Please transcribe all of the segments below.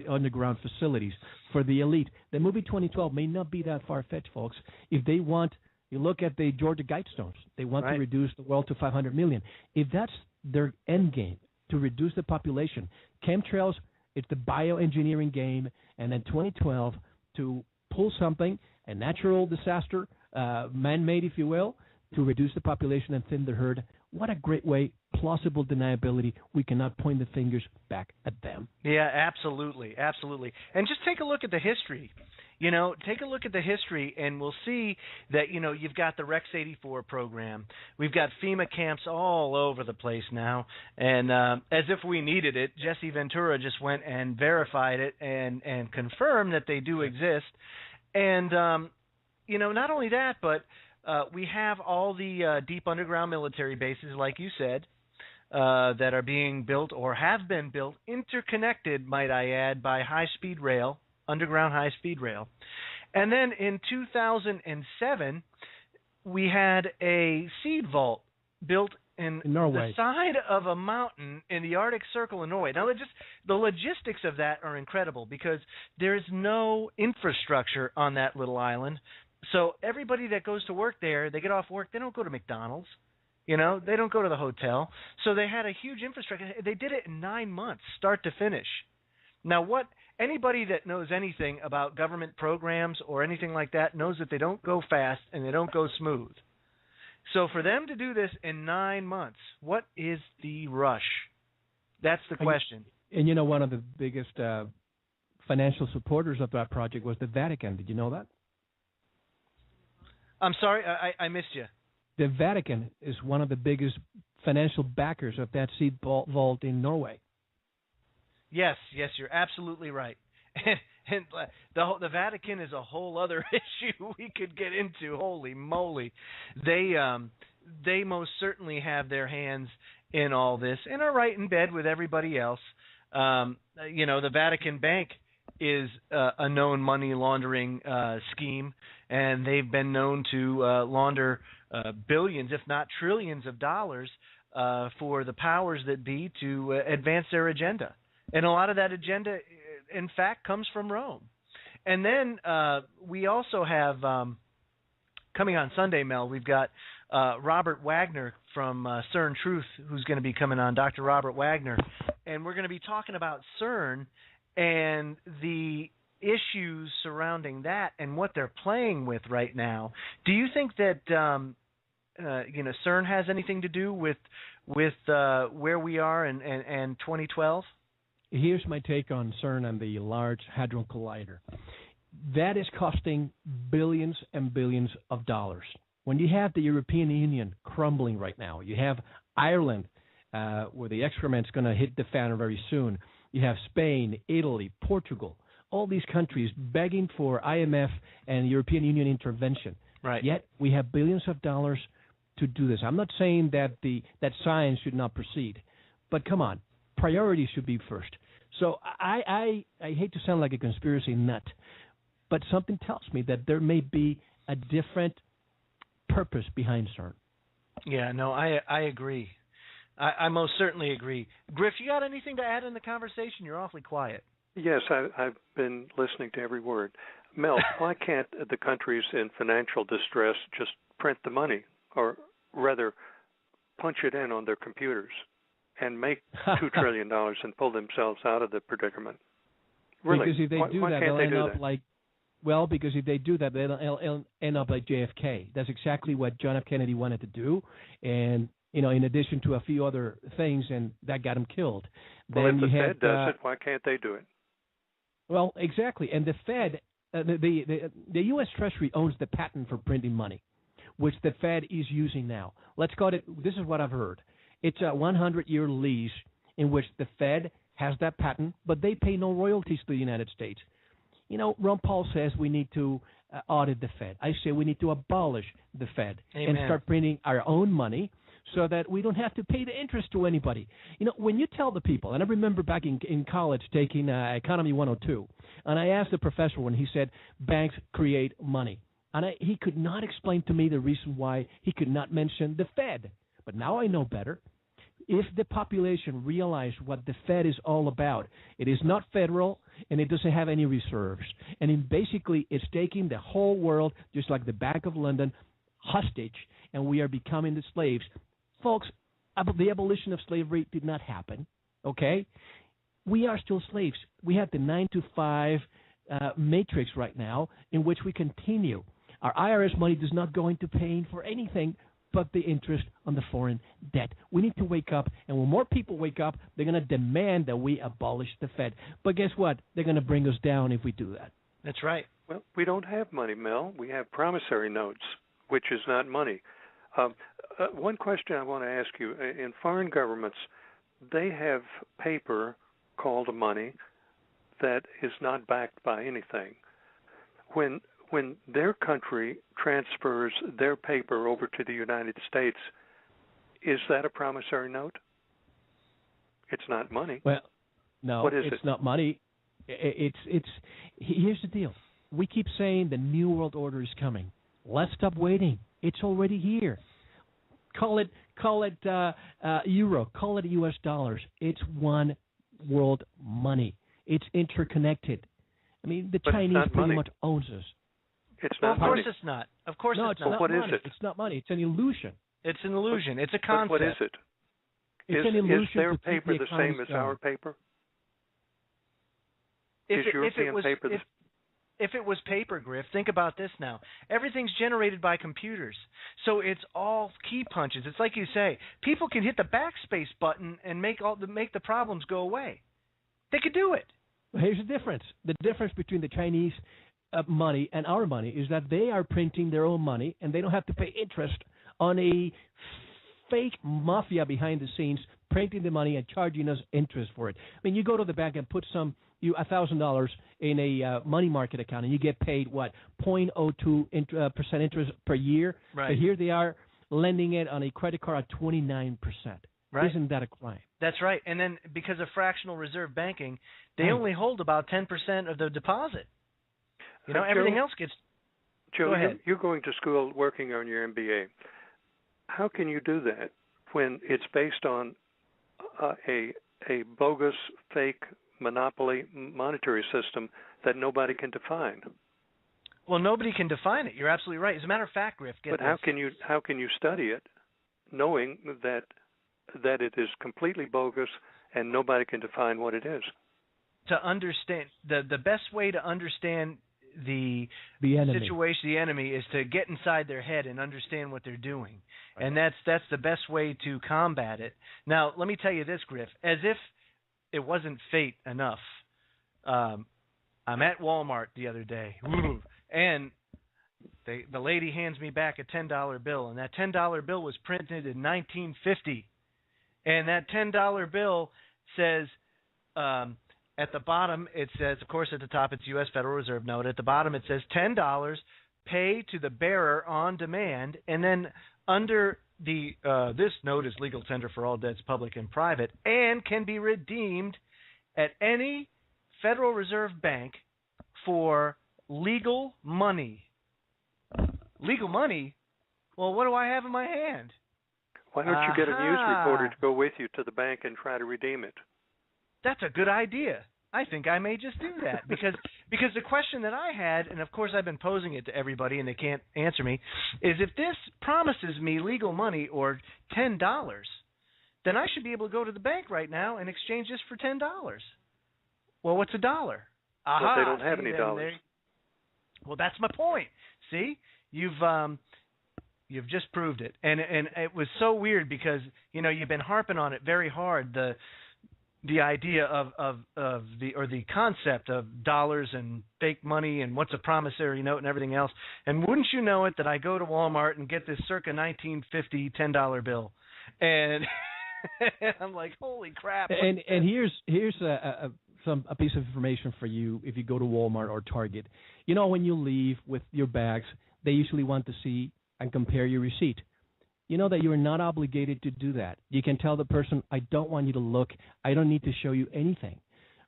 underground facilities for the elite. The movie 2012 may not be that far-fetched, folks. If they want, you look at the Georgia Guidestones. They want to reduce the world to 500 million. If that's their end game, to reduce the population, chemtrails, it's the bioengineering game, and then 2012 to pull something, a natural disaster, man-made, if you will, to reduce the population and thin the herd. What a great way, plausible deniability. We cannot point the fingers back at them. Yeah, absolutely, absolutely. And just take a look at the history. Take a look at the history, and we'll see that, you've got the Rex 84 program. We've got FEMA camps all over the place now. And as if we needed it, Jesse Ventura just went and verified it and confirmed that they do exist. And, not only that, but we have all the deep underground military bases, like you said, that are being built or have been built, interconnected, might I add, by high-speed rail. Underground high-speed rail. And then in 2007, we had a seed vault built in Norway, the side of a mountain in the Arctic Circle in Norway. Now, the logistics of that are incredible because there's no infrastructure on that little island. So everybody that goes to work there, they get off work, they don't go to McDonald's. They don't go to the hotel. So they had a huge infrastructure. They did it in 9 months, start to finish. Now, anybody that knows anything about government programs or anything like that knows that they don't go fast and they don't go smooth. So for them to do this in 9 months, what is the rush? That's the question. And one of the biggest financial supporters of that project was the Vatican. Did you know that? I'm sorry, I missed you. The Vatican is one of the biggest financial backers of that seed vault in Norway. Yes, you're absolutely right. And the Vatican is a whole other issue we could get into. Holy moly. They most certainly have their hands in all this and are right in bed with everybody else. The Vatican Bank is a known money laundering scheme, and they've been known to launder billions, if not trillions of dollars for the powers that be to advance their agenda. And a lot of that agenda, in fact, comes from Rome. And then we also have, coming on Sunday, Mel, we've got Robert Wagner from CERN Truth, who's going to be coming on, Dr. Robert Wagner. And we're going to be talking about CERN and the issues surrounding that and what they're playing with right now. Do you think that CERN has anything to do with where we are in 2012? Here's my take on CERN and the Large Hadron Collider. That is costing billions and billions of dollars. When you have the European Union crumbling right now, you have Ireland, where the excrement's going to hit the fan very soon. You have Spain, Italy, Portugal, all these countries begging for IMF and European Union intervention. Right. Yet we have billions of dollars to do this. I'm not saying that that science should not proceed, but come on, priorities should be first. So I hate to sound like a conspiracy nut, but something tells me that there may be a different purpose behind CERN. Yeah, no, I agree. I most certainly agree. Griff, you got anything to add in the conversation? You're awfully quiet. Yes, I've been listening to every word. Mel, why can't the countries in financial distress just print the money, or rather punch it in on their computers and make $2 trillion and pull themselves out of the predicament? Really? Because if they do that, they'll end up like, well, because if they do that, they'll end up like JFK. That's exactly what John F. Kennedy wanted to do, and in addition to a few other things, and that got him killed. Well, then if the Fed does it, why can't they do it? Well, exactly. And the Fed, the U.S. Treasury owns the patent for printing money, which the Fed is using now. Let's call it, this is what I've heard. It's a 100-year lease in which the Fed has that patent, but they pay no royalties to the United States. Ron Paul says we need to audit the Fed. I say we need to abolish the Fed. Amen. And start printing our own money so that we don't have to pay the interest to anybody. When you tell the people, and I remember back in college taking Economy 102, and I asked the professor when he said banks create money. And he could not explain to me the reason why he could not mention the Fed. But now I know better. If the population realized what the Fed is all about, it is not federal, and it doesn't have any reserves. And basically, it's taking the whole world, just like the Bank of London, hostage, and we are becoming the slaves. Folks, the abolition of slavery did not happen, okay? We are still slaves. We have the 9-to-5 matrix right now in which we continue. Our IRS money does not go into paying for anything but the interest on the foreign debt. We need to wake up, and when more people wake up, they're going to demand that we abolish the Fed. But guess what? They're going to bring us down if we do that. That's right. Well, we don't have money, Mel. We have promissory notes, which is not money. One question I want to ask you. In foreign governments, they have paper called money that is not backed by anything. When their country transfers their paper over to the United States, is that a promissory note? It's not money. Well, no, what is it's it? not money. It's. Here's the deal. We keep saying the New World Order is coming. Let's stop waiting. It's already here. Call it euro. Call it U.S. dollars. It's one world money. It's interconnected. I mean, the Chinese pretty much owns us. It's not money. money. Of course it's not. Of course no, it's not. not. What is money. it? It's not money. It's an illusion. It's an illusion. It's a concept. But what is it? It's an illusion. Is their to keep paper the economy same as strong. our paper? If Is it European was, paper the if it was paper, Griff, think about this now. Everything's generated by computers. So it's all key punches. It's like you say, people can hit the backspace button and make the problems go away. They could do it. Here's the difference. The difference between the Chinese money and our money is that they are printing their own money, and they don't have to pay interest on a fake mafia behind the scenes printing the money and charging us interest for it. I mean, you go to the bank and put $1,000 in a money market account, and you get paid, 0.02% interest per year? Right. But here they are lending it on a credit card at 29%. Right. Isn't that a crime? That's right. And then because of fractional reserve banking, they only hold about 10% of the deposit. Everything else gets... Joe, Go ahead. You're going to school working on your MBA. How can you do that when it's based on a bogus, fake monopoly monetary system that nobody can define? Well, nobody can define it. You're absolutely right. As a matter of fact, Griff, But how can you study it knowing that it is completely bogus and nobody can define what it is? To understand the best way to understand the enemy. situation, the enemy, is to get inside their head and understand what they're doing, and that's the best way to combat it. Now, let me tell you this, Griff, as if it wasn't fate enough. I'm at Walmart the other day, and the lady hands me back a $10 bill, and that $10 bill was printed in 1950, and that $10 bill says. At the bottom, it says, of course, at the top, it's U.S. Federal Reserve note. At the bottom, it says $10, pay to the bearer on demand. And then under the this note is legal tender for all debts, public and private, and can be redeemed at any Federal Reserve bank for legal money. Legal money? Well, what do I have in my hand? Why don't you get a news reporter to go with you to the bank and try to redeem it? That's a good idea. I think I may just do that because the question that I had, and of course I've been posing it to everybody and they can't answer me, is if this promises me legal money or $10, then I should be able to go to the bank right now and exchange this for $10. Well, what's $1? Well, they don't have any dollars. Well, that's my point. See, you've just proved it, and it was so weird because you've been harping on it very hard. The idea of the concept of dollars and fake money and what's a promissory note and everything else. And wouldn't you know it that I go to Walmart and get this circa 1950 $10 bill, and I'm like, holy crap! And here's a piece of information for you if you go to Walmart or Target. When you leave with your bags, they usually want to see and compare your receipt. You know that you are not obligated to do that. You can tell the person, I don't want you to look. I don't need to show you anything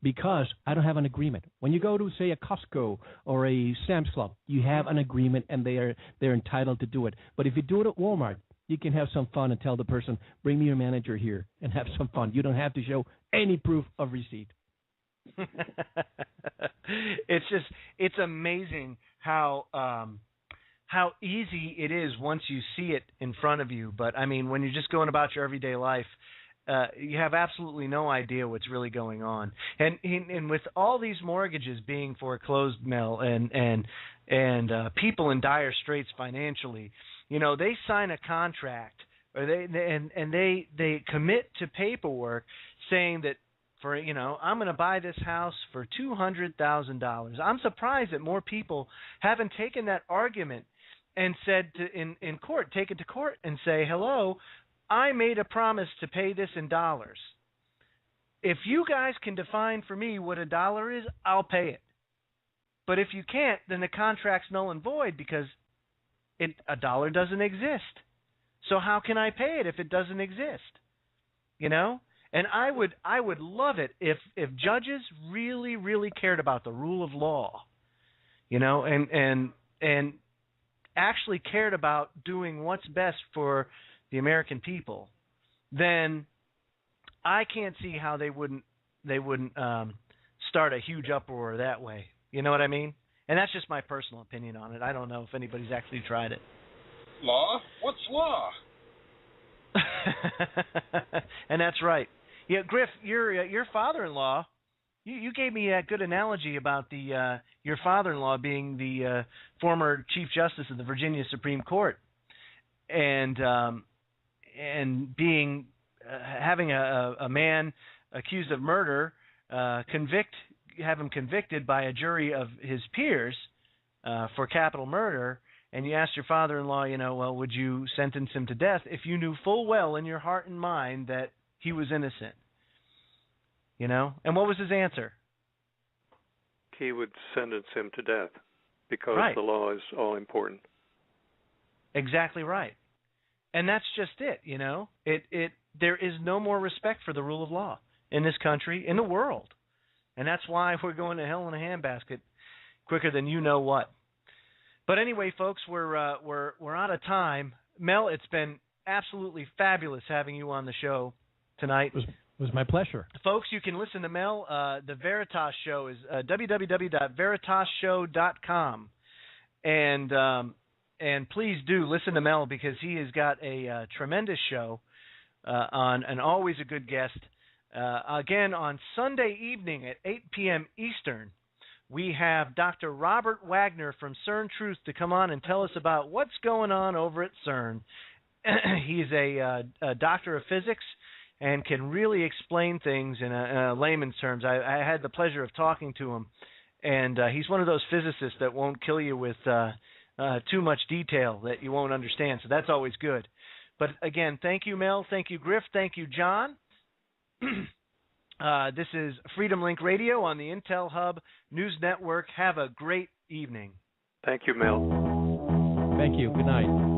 because I don't have an agreement. When you go to, say, a Costco or a Sam's Club, you have an agreement and they're entitled to do it. But if you do it at Walmart, you can have some fun and tell the person, bring me your manager here and have some fun. You don't have to show any proof of receipt. amazing how easy it is once you see it in front of you. But I mean, when you're just going about your everyday life, you have absolutely no idea what's really going on. And with all these mortgages being foreclosed, Mel, and people in dire straits financially, they sign a contract, or they commit to paperwork saying that, for I'm going to buy this house for $200,000. I'm surprised that more people haven't taken that argument and said in court, take it to court and say, hello, I made a promise to pay this in dollars. If you guys can define for me what a dollar is, I'll pay it. But if you can't, then the contract's null and void because a dollar doesn't exist. So how can I pay it if it doesn't exist? And I would love it if judges really, really cared about the rule of law, and actually cared about doing what's best for the American people. Then I can't see how they wouldn't start a huge uproar that way. You know what I mean? And that's just my personal opinion on it. I don't know if anybody's actually tried it. Law? What's law? And that's right. Yeah, Griff, your father-in-law, you gave me a good analogy about your father-in-law being the former Chief Justice of the Virginia Supreme Court, and being having a man accused of murder have him convicted by a jury of his peers for capital murder. And you asked your father-in-law, well, would you sentence him to death if you knew full well in your heart and mind that he was innocent? And what was his answer? He would sentence him to death because right. The law is all important. Exactly right. And that's just it, there is no more respect for the rule of law in this country, in the world. And that's why we're going to hell in a handbasket quicker than you know what. But anyway, folks, we're out of time. Mel, it's been absolutely fabulous having you on the show tonight. It was my pleasure. Folks, you can listen to Mel. The Veritas Show is www.veritasshow.com. And please do listen to Mel because he has got a tremendous show and always a good guest. Again, on Sunday evening at 8 p.m. Eastern, we have Dr. Robert Wagner from CERN Truth to come on and tell us about what's going on over at CERN. He's a doctor of physics and can really explain things in a layman's terms. I had the pleasure of talking to him, and he's one of those physicists that won't kill you with too much detail that you won't understand, so that's always good. But again, thank you, Mel. Thank you, Griff. Thank you, John. This is Freedomlink Radio on the Intel Hub News Network. Have a great evening. Thank you, Mel. Thank you. Good night.